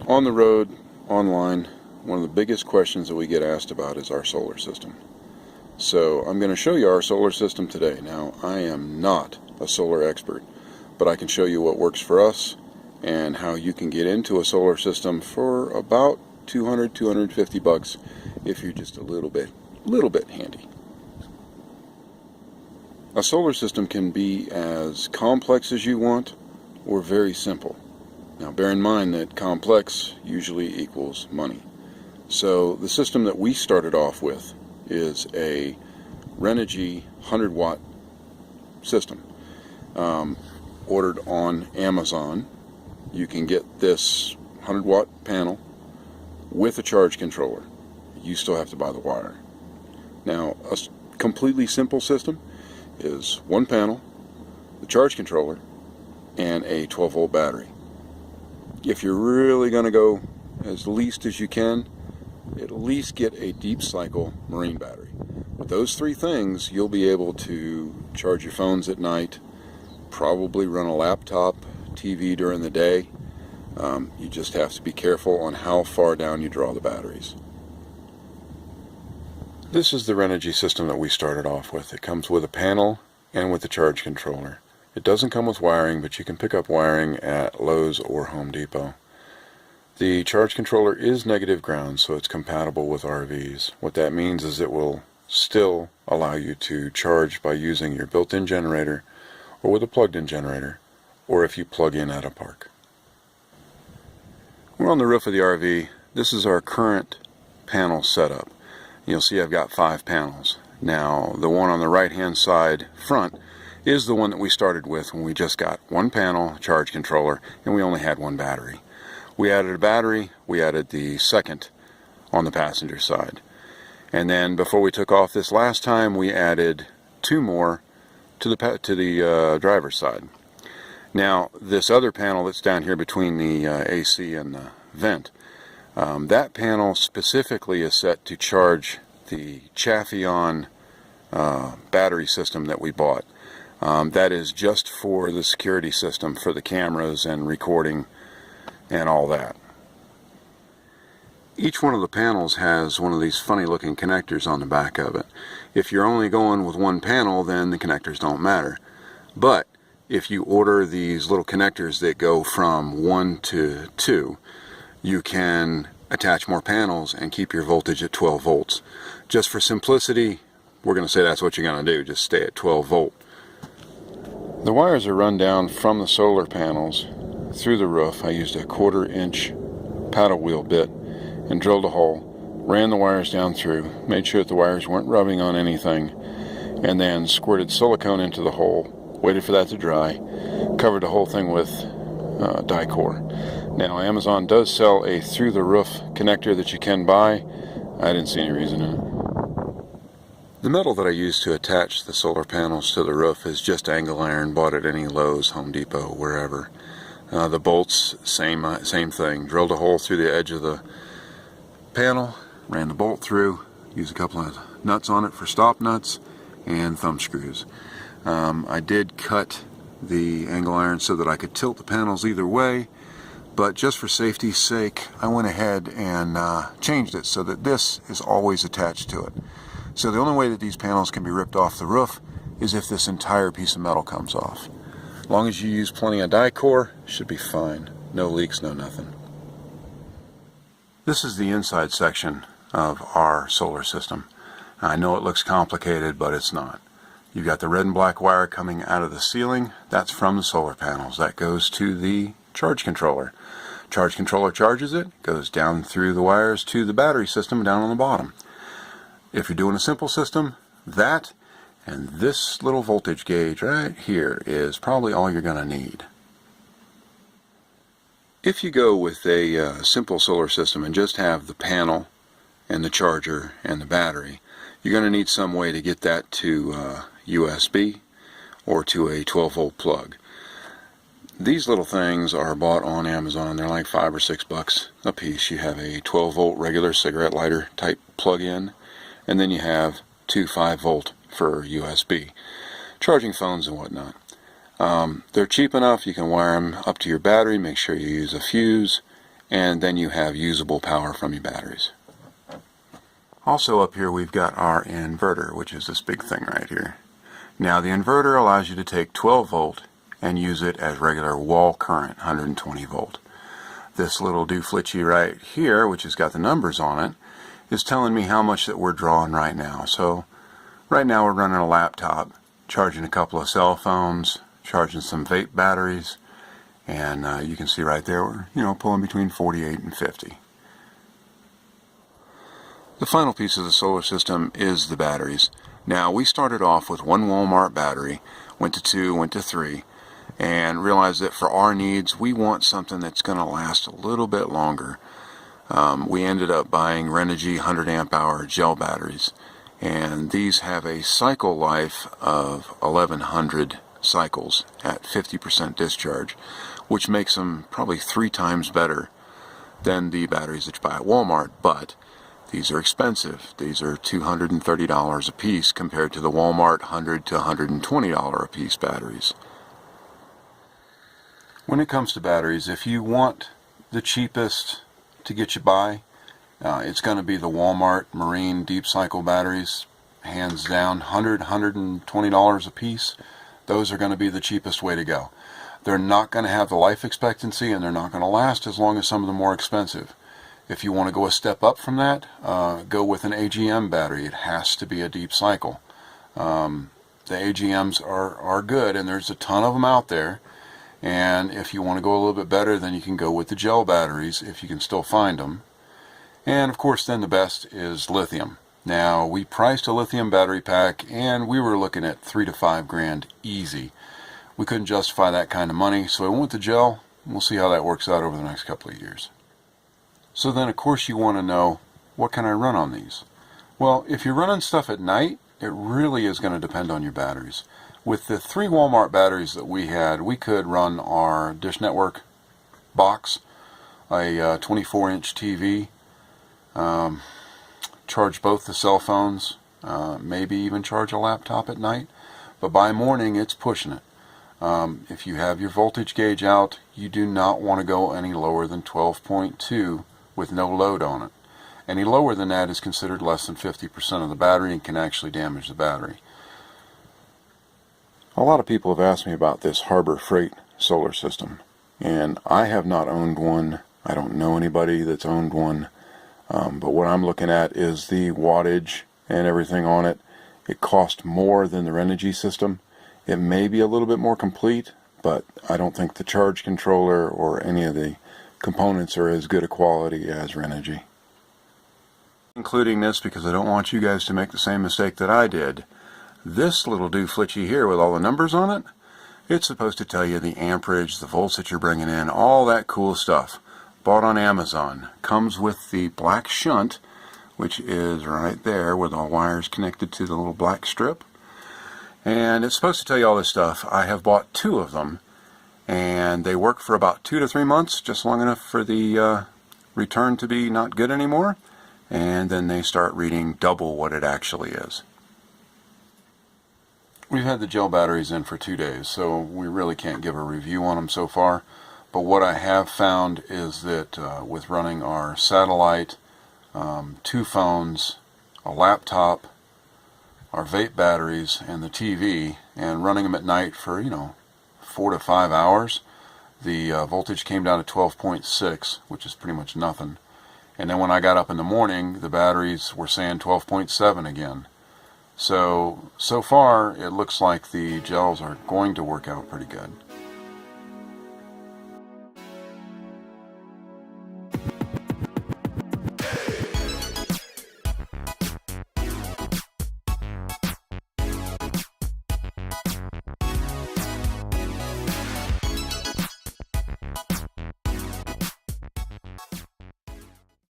On the road, online, one of the biggest questions that we get asked about is our solar system. So I'm going to show you our solar system today. Now, I am not a solar expert, but I can show you what works for us and how you can get into a solar system for about $200-250 if you're just a little bit handy. A solar system can be as complex as you want or very simple. Now bear in mind that complex usually equals money. So the system that we started off with is a Renogy 100-watt system. Ordered on Amazon. You can get this 100-watt panel with a charge controller. You still have to buy the wire. Now, a completely simple system is one panel, the charge controller, and a 12-volt battery. If you're really going to go as least as you can, at least get a deep cycle marine battery. With those three things, you'll be able to charge your phones at night, probably run a laptop, TV during the day. You just have to be careful on how far down you draw the batteries. This is the Renogy system that we started off with. It comes with a panel and with the charge controller. It doesn't come with wiring, but you can pick up wiring at Lowe's or Home Depot. The charge controller is negative ground, so it's compatible with RVs. What that means is it will still allow you to charge by using your built-in generator or with a plugged-in generator, or if you plug in at a park. We're on the roof of the RV. This is our current panel setup. You'll see I've got 5 panels. Now the one on the right hand side front is the one that we started with when we just got one panel, charge controller, and we only had one battery. We added a battery, we added the second on the passenger side. And then before we took off this last time, we added 2 more to the driver's side. Now this other panel that's down here between the AC and the vent, that panel specifically is set to charge the Chafeon battery system that we bought. That is just for the security system for the cameras and recording and all that. Each one of the panels has one of these funny looking connectors on the back of it. If you're only going with one panel, then the connectors don't matter. But if you order these little connectors that go from 1 to 2, you can attach more panels and keep your voltage at 12 volts. Just for simplicity, we're going to say that's what you're going to do, just stay at 12 volt. The wires are run down from the solar panels through the roof. I used a 1/4 inch paddle wheel bit and drilled a hole, ran the wires down through, made sure that the wires weren't rubbing on anything, and then squirted silicone into the hole, waited for that to dry, covered the whole thing with Dicor. Now Amazon does sell a through the roof connector that you can buy. I didn't see any reason in it. The metal that I used to attach the solar panels to the roof is just angle iron, bought at any Lowe's, Home Depot, wherever. The bolts, same thing. Drilled a hole through the edge of the panel, ran the bolt through, used a couple of nuts on it for stop nuts, and thumb screws. I did cut the angle iron so that I could tilt the panels either way, but just for safety's sake, I went ahead and changed it so that this is always attached to it. So the only way that these panels can be ripped off the roof is if this entire piece of metal comes off. As long as you use plenty of Dicor, should be fine. No leaks, no nothing. This is the inside section of our solar system. I know it looks complicated, but it's not. You've got the red and black wire coming out of the ceiling. That's from the solar panels. That goes to the charge controller. Charge controller charges it, goes down through the wires to the battery system down on the bottom. If you're doing a simple system, that and this little voltage gauge right here is probably all you're going to need. If you go with a simple solar system and just have the panel and the charger and the battery, you're going to need some way to get that to USB or to a 12-volt plug. These little things are bought on Amazon. They're like $5 or $6 a piece. You have a 12-volt regular cigarette lighter type plug-in, and then you have 2 5-volt for USB, charging phones and whatnot. They're cheap enough. You can wire them up to your battery, make sure you use a fuse, and then you have usable power from your batteries. Also up here we've got our inverter, which is this big thing right here. Now the inverter allows you to take 12 volt and use it as regular wall current, 120 volt. This little dooflitchy right here, which has got the numbers on it, is telling me how much that we're drawing right now. So right now we're running a laptop, charging a couple of cell phones, charging some vape batteries, and you can see right there we're pulling between 48 and 50. The final piece of the solar system is the batteries. Now we started off with one Walmart battery, went to 2, went to 3, and realized that for our needs we want something that's going to last a little bit longer. We ended up buying Renogy 100 amp hour gel batteries, and these have a cycle life of 1100 cycles at 50% discharge, which makes them probably 3 times better than the batteries that you buy at Walmart. But these are expensive. These are $230 a piece compared to the Walmart $100 to $120 a piece batteries. When it comes to batteries, if you want the cheapest to get you by, it's going to be the Walmart Marine Deep Cycle batteries, hands down. $100, $120 a piece. Those are going to be the cheapest way to go. They're not going to have the life expectancy, and they're not going to last as long as some of the more expensive. If you want to go a step up from that, go with an AGM battery. It has to be a deep cycle. The AGMs are good, and there's a ton of them out there. And if you want to go a little bit better, then you can go with the gel batteries if you can still find them. And of course then the best is lithium. Now we priced a lithium battery pack and we were looking at $3 to $5 grand easy. We couldn't justify that kind of money, so I went with the gel, and we'll see how that works out over the next couple of years. So then of course you want to know, what can I run on these? Well, if you're running stuff at night, it really is going to depend on your batteries. With the 3 Walmart batteries that we had, we could run our Dish Network box, a 24-inch TV, charge both the cell phones, maybe even charge a laptop at night. But by morning, it's pushing it. If you have your voltage gauge out, you do not want to go any lower than 12.2 with no load on it. Any lower than that is considered less than 50% of the battery and can actually damage the battery. A lot of people have asked me about this Harbor Freight solar system, and I have not owned one. I don't know anybody that's owned one, but what I'm looking at is the wattage and everything on it. It costs more than the Renogy system. It may be a little bit more complete, but I don't think the charge controller or any of the components are as good a quality as Renogy. Including this because I don't want you guys to make the same mistake that I did. This little dooflitchy here with all the numbers on it, it's supposed to tell you the amperage, the volts that you're bringing in, all that cool stuff. Bought on Amazon. Comes with the black shunt, which is right there with all wires connected to the little black strip. And it's supposed to tell you all this stuff. I have bought 2 of them, and they work for about 2 to 3 months, just long enough for the return to be not good anymore, and then they start reading double what it actually is. We've had the gel batteries in for 2 days, so we really can't give a review on them so far. But what I have found is that with running our satellite, 2 phones, a laptop, our vape batteries, and the TV, and running them at night for 4 to 5 hours, the voltage came down to 12.6, which is pretty much nothing. And then when I got up in the morning, the batteries were saying 12.7 again. So far, it looks like the gels are going to work out pretty good.